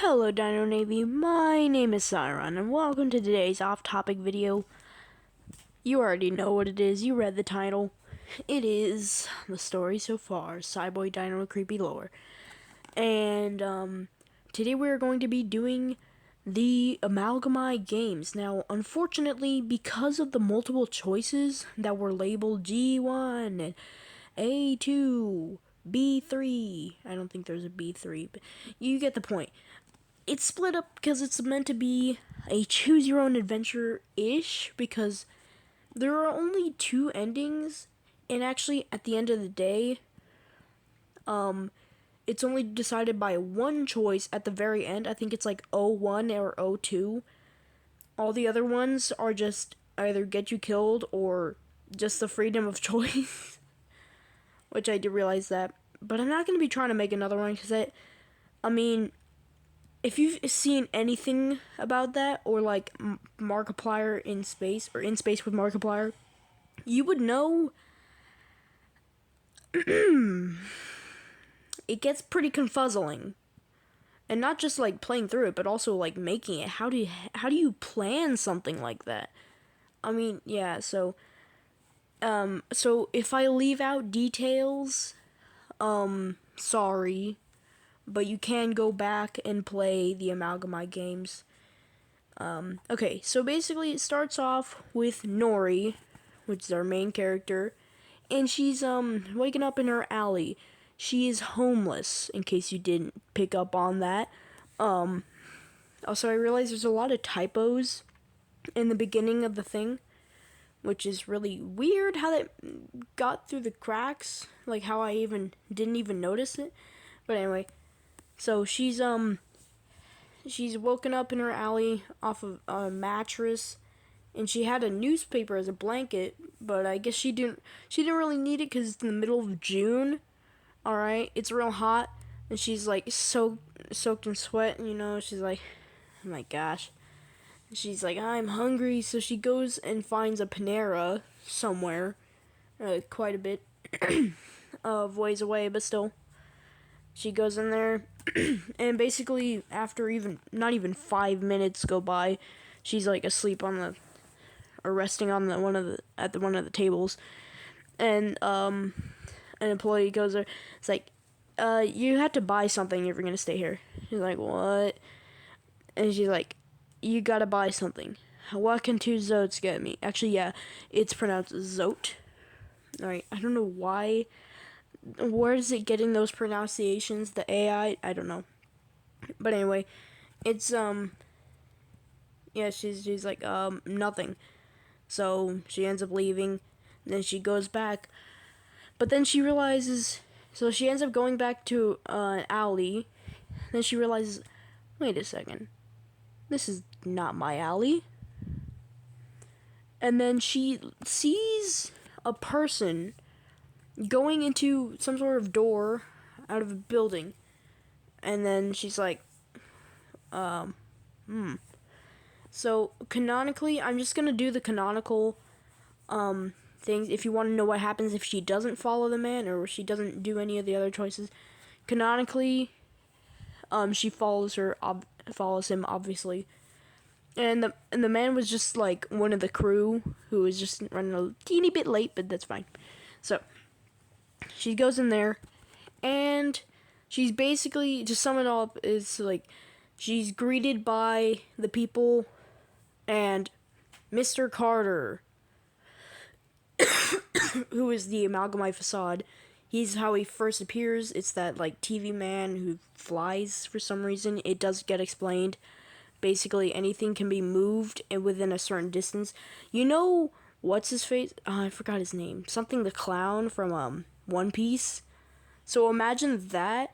Hello Dino Navy, my name is Siron, and welcome to today's off-topic video. You already know what it is, you read the title. It is the story so far, Psyb0i DINO&CreepY lore. And, today we're going to be doing the Amalgomi games. Now, unfortunately, because of the multiple choices that were labeled G1 and A2, B3, I don't think there's a B3, but you get the point. It's split up because it's meant to be a choose-your-own-adventure-ish, because there are only two endings, and actually, at the end of the day, it's only decided by one choice at the very end. I think it's like 01 or 02. All the other ones are just either get you killed or just the freedom of choice, which I did realize that. But I'm not going to be trying to make another one, because I mean, if you've seen anything about that, or like Markiplier in space, or In Space with Markiplier, you would know it gets pretty confuzzling. And not just like playing through it, but also like making it. How do you plan something like that? I mean, yeah, so if I leave out details, sorry. But you can go back and play the Amalgomi games. Okay, so basically it starts off with Nori, which is our main character, and she's waking up in her alley. She is homeless, in case you didn't pick up on that. Also, I realized there's a lot of typos in the beginning of the thing, which is really weird how that got through the cracks, like how I didn't even notice it. But anyway, so she's woken up in her alley off of a mattress, and she had a newspaper as a blanket, but I guess she didn't really need it because it's in the middle of June. All right, it's real hot, and she's like soaked in sweat. You know, she's like, oh my gosh. She's like, I'm hungry, so she goes and finds a Panera somewhere, quite a bit of ways away, but still. She goes in there, and basically, after not even 5 minutes go by, she's like asleep or resting on one of the tables, and an employee goes there. It's like, you had to buy something if you're gonna stay here. She's like, what? And she's like, you gotta buy something. What can 2 zotes get me? Actually, yeah, it's pronounced zote. Alright, I don't know why. Where is it getting those pronunciations? The AI? I don't know. But anyway, it's, yeah, she's like, nothing. So she ends up leaving, then she goes back. But then she realizes, so she ends up going back to an alley. Then she realizes, wait a second, this is not my alley. And then she sees a person going into some sort of door out of a building. And then she's like, So, canonically, I'm just gonna do the canonical, things. If you want to know what happens if she doesn't follow the man, or she doesn't do any of the other choices. Canonically, she follows him, obviously. And the man was just, like, one of the crew, who was just running a teeny bit late, but that's fine. So, she goes in there, and she's basically, to sum it all up, is like, she's greeted by the people, and Mr. Carter, who is the Amalgomi facade. He's how he first appears. It's that, like, TV man who flies for some reason. It does get explained. Basically, anything can be moved within a certain distance. You know, what's his face? I forgot his name. Something the clown from, One Piece. So imagine that.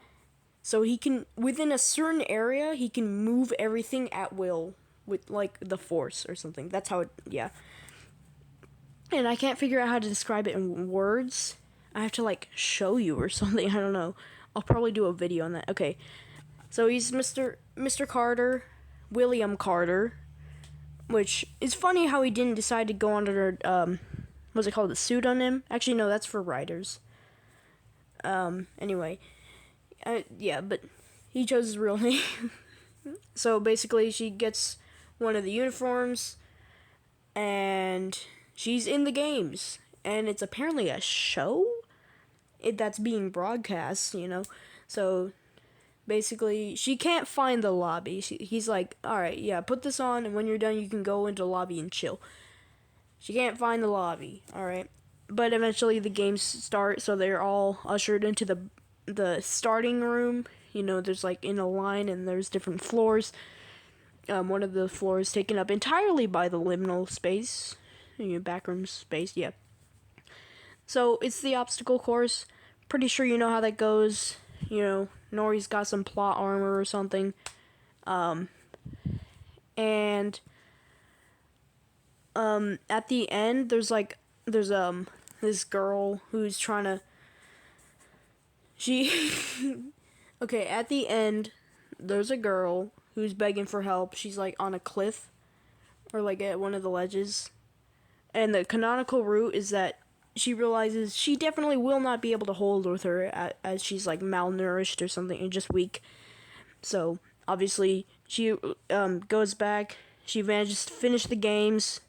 So he can, within a certain area, he can move everything at will with, like, the Force or something. That's how it, yeah. And I can't figure out how to describe it in words. I have to, like, show you or something. I don't know. I'll probably do a video on that. Okay. So he's Mr. Carter, William Carter, which is funny how he didn't decide to go under, what's it called, a pseudonym? Actually, no, that's for writers. Anyway. Yeah, but he chose his real name. So basically, she gets one of the uniforms, and she's in the games. And it's apparently a show that's being broadcast, So basically, she can't find the lobby. He's like, alright, yeah, put this on, and when you're done, you can go into the lobby and chill. She can't find the lobby, alright? But eventually the games start, so they're all ushered into the starting room. There's like in a line, and there's different floors. One of the floors taken up entirely by the liminal space, backroom space, yeah. So it's the obstacle course. Pretty sure you know how that goes. Nori's got some plot armor or something. And at the end, there's this girl who's trying to. Okay, at the end, there's a girl who's begging for help. She's like on a cliff, or like at one of the ledges. And the canonical route is that she realizes she definitely will not be able to hold with her as she's like malnourished or something and just weak. So obviously she goes back. She manages to finish the games,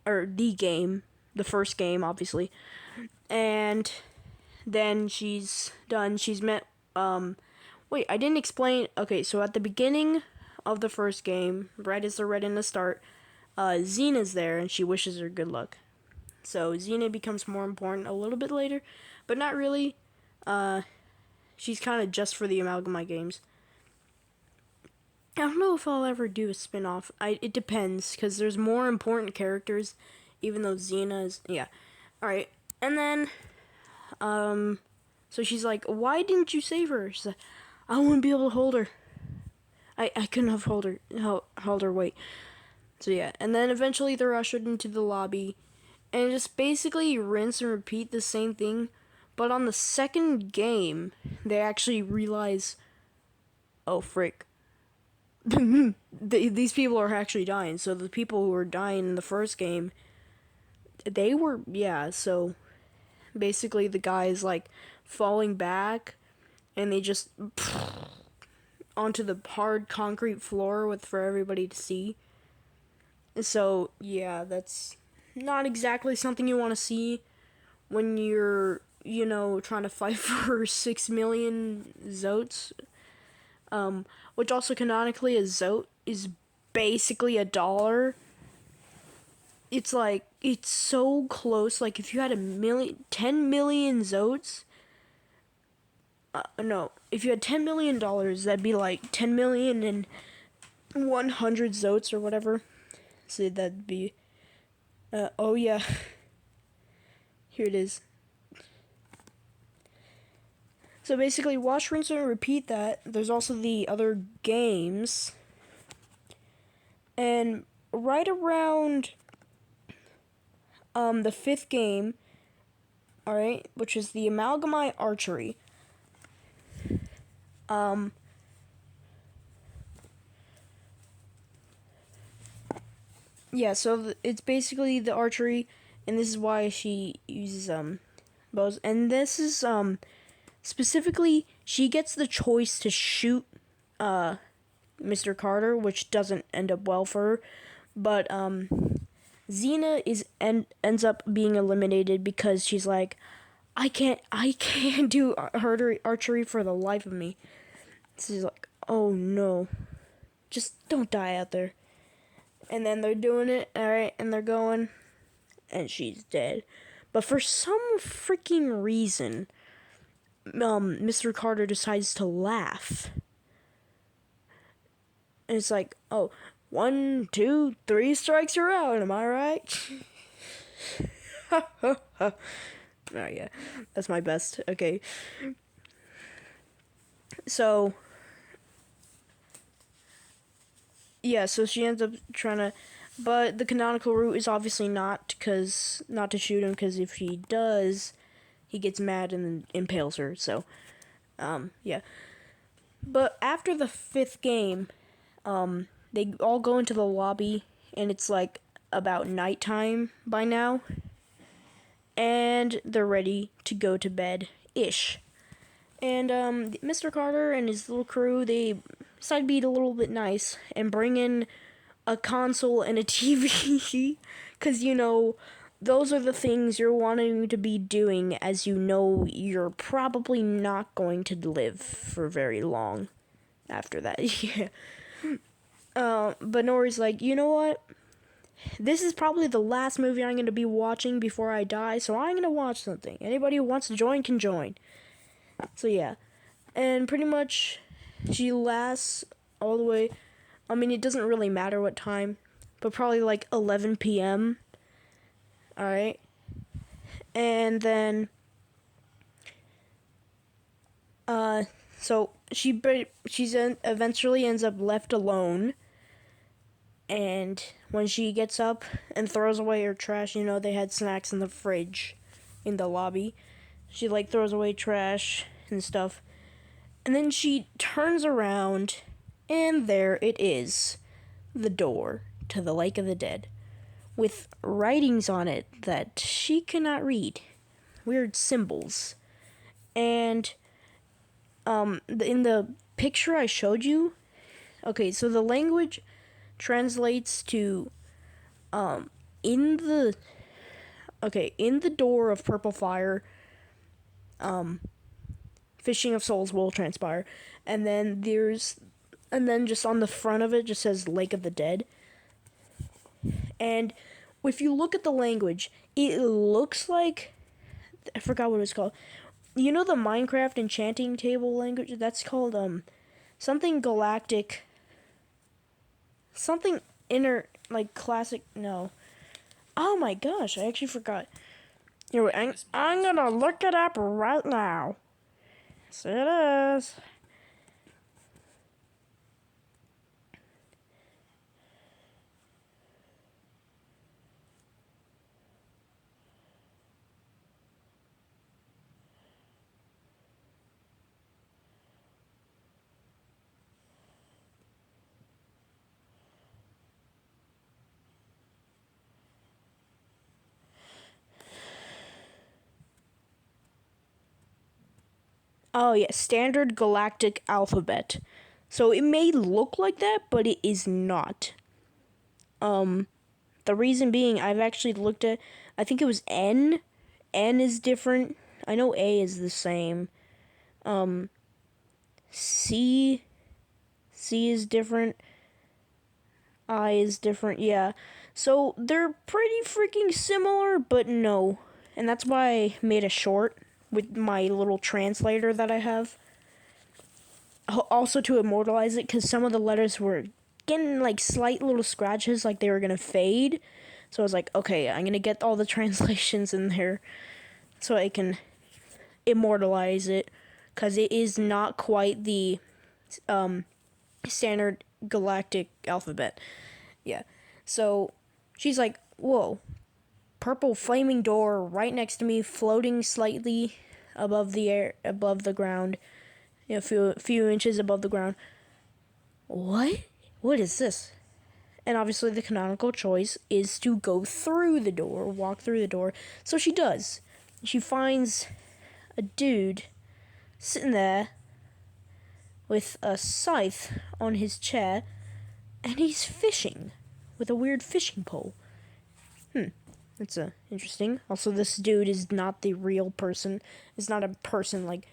or the first game, obviously, and then she's done. She's met. Wait, I didn't explain. Okay, so at the beginning of the first game, right as they're ready to start, Xena's there and she wishes her good luck. So Xena becomes more important a little bit later, but not really. She's kind of just for the Amalgomi games. I don't know if I'll ever do a spin-off. It depends, because there's more important characters, even though Xena is, yeah. Alright, and then, so she's like, why didn't you save her? She's like, I wouldn't be able to hold her. I couldn't have held her weight. So yeah, and then eventually they're ushered into the lobby, and just basically rinse and repeat the same thing, but on the second game, they actually realize, oh frick, these people are actually dying. So the people who were dying in the first game, they were, yeah, so basically the guy's like falling back, and they just onto the hard concrete floor for everybody to see. So yeah, that's not exactly something you want to see when you're, trying to fight for 6 million Zotes. Which also canonically, a Zote is basically $1. It's like, it's so close. Like, if you had 10 million Zotes, no, if you had $10 million, that'd be like 10,100,000 Zotes or whatever. So that'd be, oh yeah, here it is. So basically, watch, rinse, and repeat that. There's also the other games. And right around the 5th game, alright, which is the Amalgomi Archery. Yeah, so it's basically the archery, and this is why she uses bows. And this is specifically, she gets the choice to shoot Mr. Carter, which doesn't end up well for her. But Xena ends up being eliminated because she's like, I can't do archery for the life of me. So she's like, oh no, just don't die out there. And then they're doing it, alright, and they're going, and she's dead. But for some freaking reason, Mr. Carter decides to laugh. And it's like, oh, 1, 2, 3 strikes, you're out, am I right? Oh yeah, that's my best. Okay. So, yeah, so she ends up trying to, but the canonical route is obviously not to shoot him, because if he does, he gets mad and then impales her, so, yeah. But after the 5th game, they all go into the lobby, and it's like about nighttime by now, and they're ready to go to bed-ish. And Mr. Carter and his little crew, they decide to be a little bit nice and bring in a console and a TV. Because, those are the things you're wanting to be doing as you know you're probably not going to live for very long after that. Yeah. But Nori's like, you know what? This is probably the last movie I'm going to be watching before I die, so I'm going to watch something. Anybody who wants to join can join. So yeah. And pretty much she lasts all the way. I mean, it doesn't really matter what time, but probably like 11 p.m. Alright. And then, so she's eventually ends up left alone. And when she gets up and throws away her trash, they had snacks in the fridge in the lobby. She, throws away trash and stuff. And then she turns around, and there it is. The door to the Lake of the Dead. With writings on it that she cannot read. Weird symbols. And, in the picture I showed you, okay, so the language translates to in the door of purple fire, fishing of souls will transpire, and then just on the front of it just says Lake of the Dead. And if you look at the language, it looks like, I forgot what it's called. The Minecraft enchanting table language? That's called something galactic. Something classic. No. Oh my gosh, I actually forgot. Here, I'm gonna look it up right now. So it is. Oh yeah, standard galactic alphabet. So it may look like that, but it is not. The reason being, I've actually looked at, I think it was N. N is different. I know A is the same. C is different. I is different, yeah. So they're pretty freaking similar, but no. And that's why I made a short with my little translator that I have. Also to immortalize it, because some of the letters were getting slight little scratches, like they were gonna fade. So I was like, okay, I'm gonna get all the translations in there so I can immortalize it, because it is not quite the standard galactic alphabet. Yeah. So she's like, whoa, purple flaming door right next to me, floating slightly above the ground, a few inches above the ground. What is this? And obviously the canonical choice is to go through the door, walk through the door. So she does. She finds a dude sitting there with a scythe on his chair, and he's fishing with a weird fishing pole. That's interesting. Also, this dude is not the real person. It's not a person like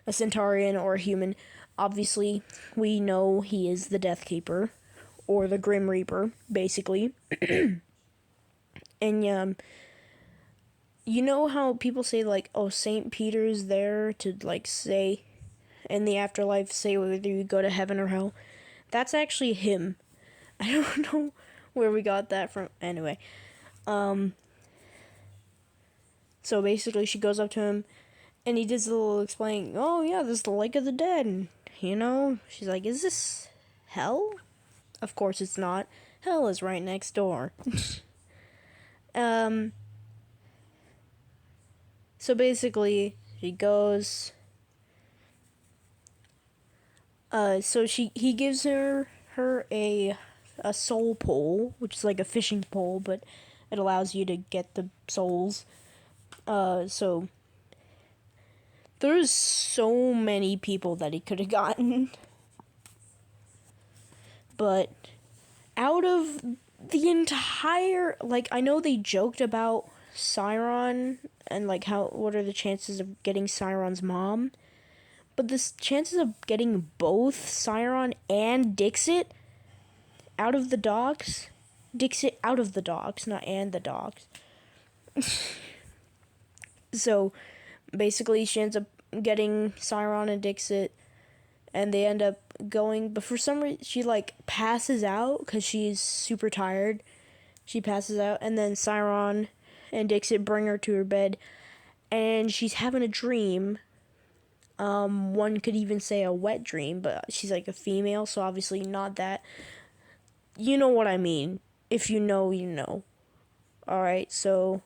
a Centaurian or a human. Obviously, we know he is the Death Keeper, or the Grim Reaper, basically. And you know how people say oh, Saint Peter's there to say in the afterlife, say whether you go to heaven or hell? That's actually him. I don't know where we got that from. Anyway, so basically she goes up to him, and he does a little explaining, oh yeah, this is the Lake of the Dead, and she's like, is this hell? Of course it's not. Hell is right next door. So basically, she goes, so he gives her a soul pole, which is like a fishing pole, but it allows you to get the souls. So there's so many people that he could have gotten. But out of the entire, like, I know they joked about Siron and like what are the chances of getting Siron's mom, but the chances of getting both Siron and Dixit out of the dogs, Dixit out of the dogs, not and the dogs. So basically she ends up getting Siron and Dixit, and they end up going, but for some reason she like passes out because she's super tired. She passes out, and then Siron and Dixit bring her to her bed, and she's having a dream. One could even say a wet dream, but she's like a female, so obviously not that. You know what I mean. If you know, you know. Alright, so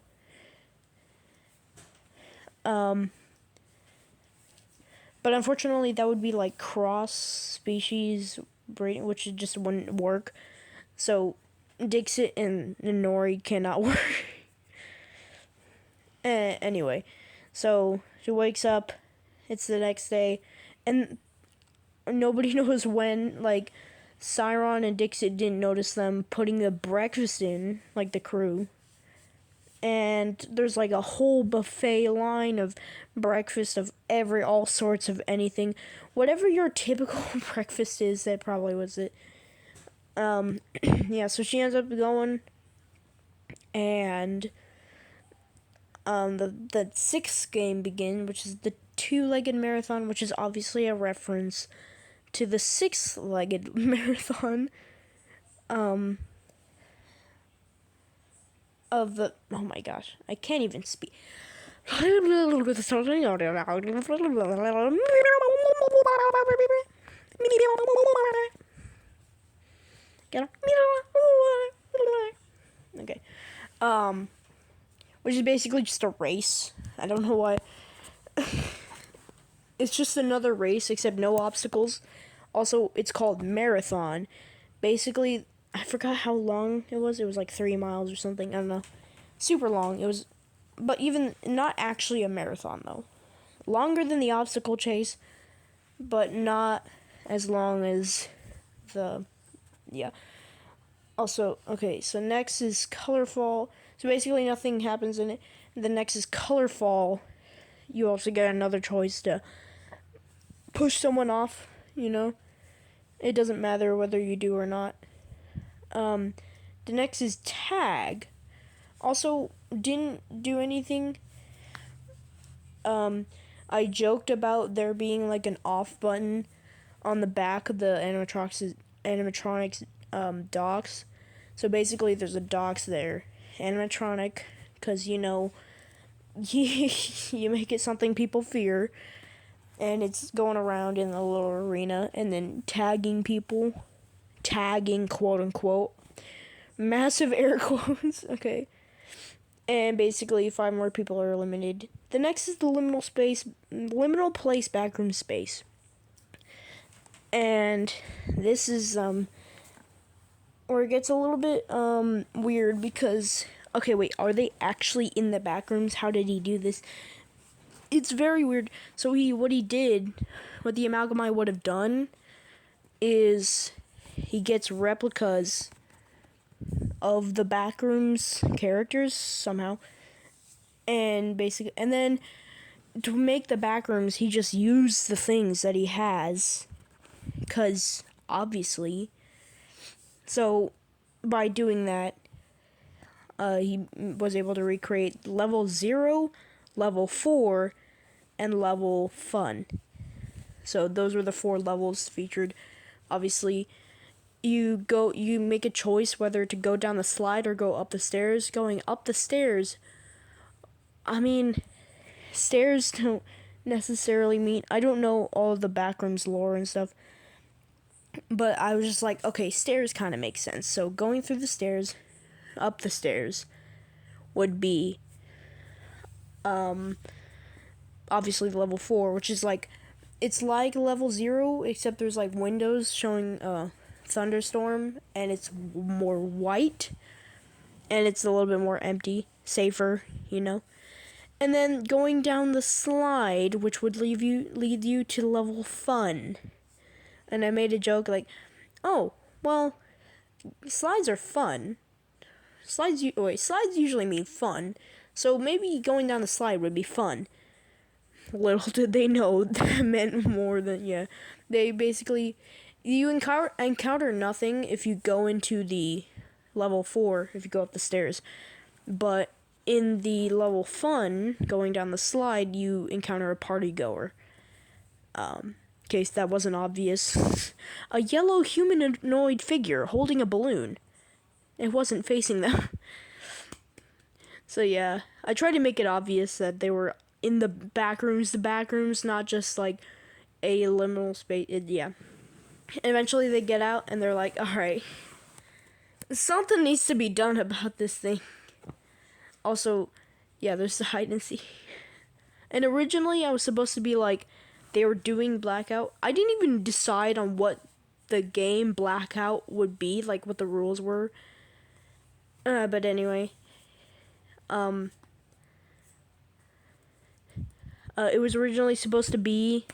but unfortunately that would be like cross species breeding, which just wouldn't work. So Dixit and Nori cannot work. Anyway, so she wakes up, it's the next day, and nobody knows when, like, Siron and Dixit didn't notice them putting the breakfast in, like the crew. And there's like a whole buffet line of breakfast of all sorts of anything. Whatever your typical breakfast is, that probably was it. Yeah, so she ends up going, and the sixth game begins, which is the two-legged marathon, which is obviously a reference to the six-legged marathon of the, oh my gosh, I can't even speak. Okay. Which is basically just a race. I don't know why. It's just another race, except no obstacles. Also, it's called marathon. Basically, I forgot how long it was. It was like 3 miles or something. I don't know. Super long. It was, but even not actually a marathon, though. Longer than the obstacle chase, but not as long as the, yeah. Also, okay, so next is Colorfall. So basically nothing happens in it. The next is Colorfall. You also get another choice to push someone off, you know. It doesn't matter whether you do or not. The next is Tag. Also, didn't do anything. I joked about there being like an off button on the back of the animatronics docks. So basically there's a docks there. Animatronic, because, you know, you make it something people fear, and it's going around in the little arena, and then tagging people. Tagging, quote unquote. Massive air quotes, okay. And basically 5 more people are eliminated. The next is the liminal place backroom space. And this is where it gets a little bit weird, because okay, wait, are they actually in the back rooms? How did he do this? It's very weird. So what the Amalgomi would have done is he gets replicas of the backrooms characters somehow, and then to make the backrooms, he just used the things that he has, because obviously. So by doing that, he was able to recreate level 0, level 4, and level fun. So those were the 4 levels featured. Obviously, you make a choice whether to go down the slide or go up the stairs. Going up the stairs, I mean, stairs don't necessarily mean, I don't know all of the backrooms lore and stuff, but I was just like, okay, stairs kind of make sense. So going through the stairs, up the stairs, would be obviously level 4, which is like, it's like level 0, except there's like windows showing thunderstorm, and it's more white, and it's a little bit more empty, safer, you know. And then going down the slide, which would lead you to level fun. And I made a joke like, oh, Well, slides are fun. Slides usually mean fun. So maybe going down the slide would be fun. Little did they know that meant more than, yeah. They basically, you encounter nothing if you go into the level 4, if you go up the stairs. But in the level fun, going down the slide, you encounter a party goer. In case that wasn't obvious. A yellow humanoid figure holding a balloon. It wasn't facing them. So yeah, I tried to make it obvious that they were in the back rooms, not just like a liminal space. Yeah. Eventually they get out and they're like, alright, something needs to be done about this thing. Also, yeah, there's the hide and seek. And originally I was supposed to be like, they were doing Blackout. I didn't even decide on what the game Blackout would be, like what the rules were. But anyway. It was originally supposed to be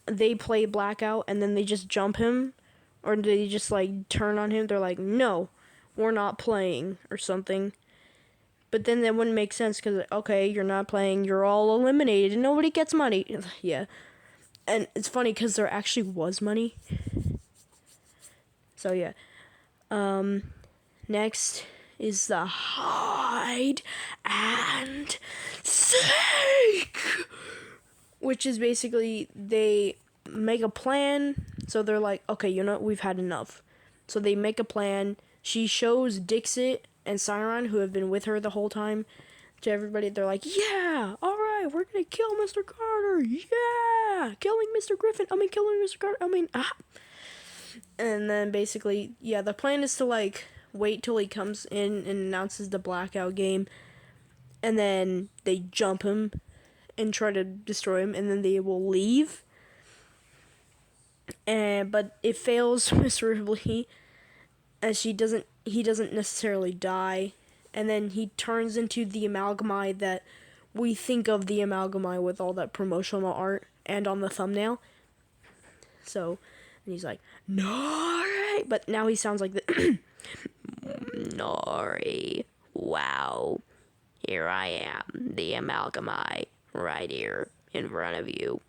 they play Blackout and then they just jump him, or they just like turn on him. They're like, no, we're not playing or something. But then that wouldn't make sense because, okay, you're not playing, you're all eliminated and nobody gets money. Yeah. And it's funny because there actually was money. So yeah. Next is the hide and seek, which is basically they make a plan. So they're like, okay, you know what, we've had enough. So they make a plan. She shows Dixit and Siron, who have been with her the whole time, to everybody. They're like, yeah, alright, we're gonna kill Mr. Carter. Yeah, killing Mr. Carter. And then basically, yeah, the plan is to like wait till he comes in and announces the Blackout game, and then they jump him and try to destroy him, and then they will leave. But it fails miserably, as he doesn't necessarily die, and then he turns into the Amalgomi that we think of the Amalgomi with all that promotional art and on the thumbnail. So, and he's like, Nori! But now he sounds like the Nori. Wow. Here I am, the Amalgomi, right here in front of you.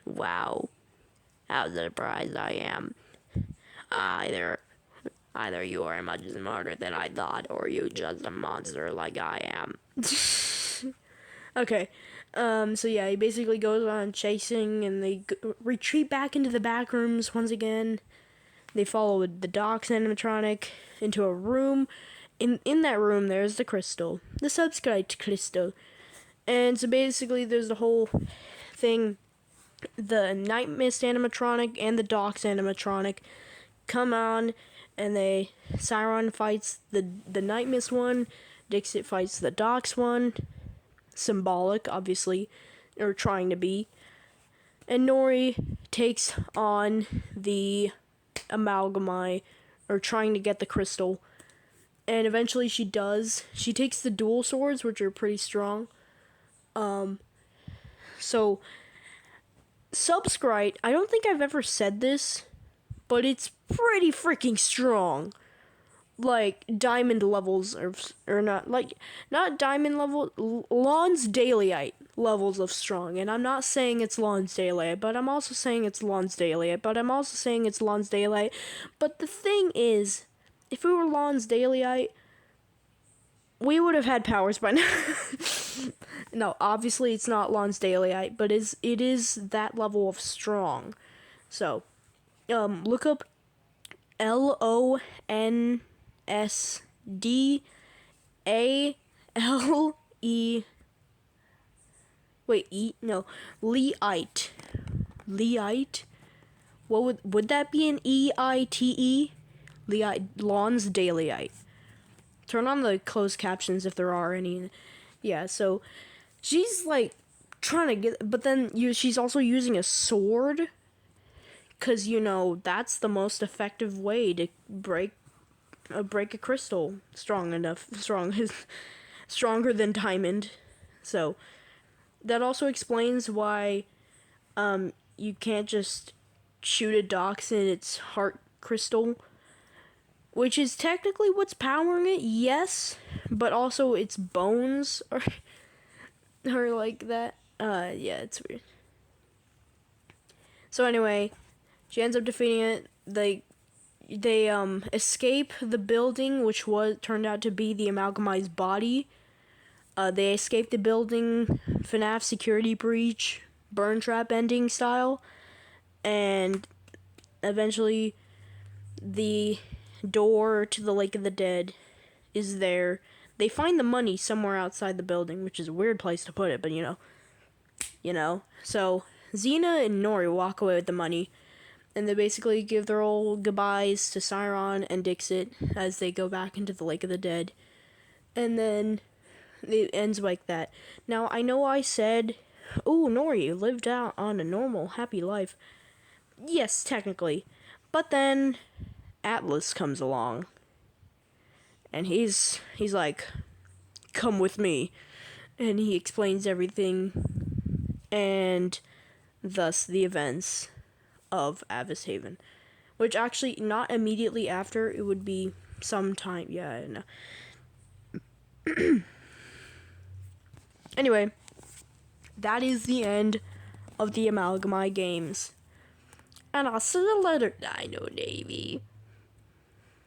Wow. How surprised I am. Either you are much smarter than I thought, or you just a monster like I am. Okay. So yeah, he basically goes on chasing, and they retreat back into the back rooms once again. They follow the Doc's animatronic into a room. In that room, there's the crystal. The Psyb0i crystal. And so basically, there's the whole thing. The Night Mist animatronic and the Doc's animatronic come on, and Siron fights the Night Mist one. Dixit fights the Doc's one. Symbolic, obviously, or trying to be. And Nori takes on the Amalgomi, or trying to get the crystal. And eventually she does. She takes the dual swords, which are pretty strong. So, Psyb0i, I don't think I've ever said this, but it's pretty freaking strong. Like, diamond levels, or not, like, not diamond level, Lonsdaleite levels of strong. And I'm not saying it's Lonsdaleite, but I'm also saying it's Lonsdaleite, But the thing is, if we were Lonsdaleite, we would have had powers by now. No, obviously it's not Lonsdaleite, but it is that level of strong. So, look up LONSDALE. Leite. Leite. What would that be an EITE? Lonsdaleite. Turn on the closed captions if there are any. Yeah, so she's like trying to get, but then she's also using a sword, because that's the most effective way to break a crystal stronger than diamond. So that also explains why you can't just shoot a Dox in its heart crystal, which is technically what's powering it, yes, but also its bones are like that. Yeah, it's weird. So anyway, she ends up defeating it. They escape the building, which turned out to be the Amalgomi's body. They escape the building, FNAF security breach, burn trap ending style, and eventually the door to the Lake of the Dead is there. They find the money somewhere outside the building, which is a weird place to put it, but you know. So Xena and Nori walk away with the money, and they basically give their old goodbyes to Siron and Dixit as they go back into the Lake of the Dead. And then it ends like that. Now, I know I said, oh, Nori lived out on a normal, happy life. Yes, technically. But then Atlas comes along. And he's like, come with me. And he explains everything. And thus the events of Avis Haven. Which actually, not immediately after, it would be some time. Yeah, I know. Anyway, that is the end of the Amalgomi games. And I'll see you later, Dino Navy.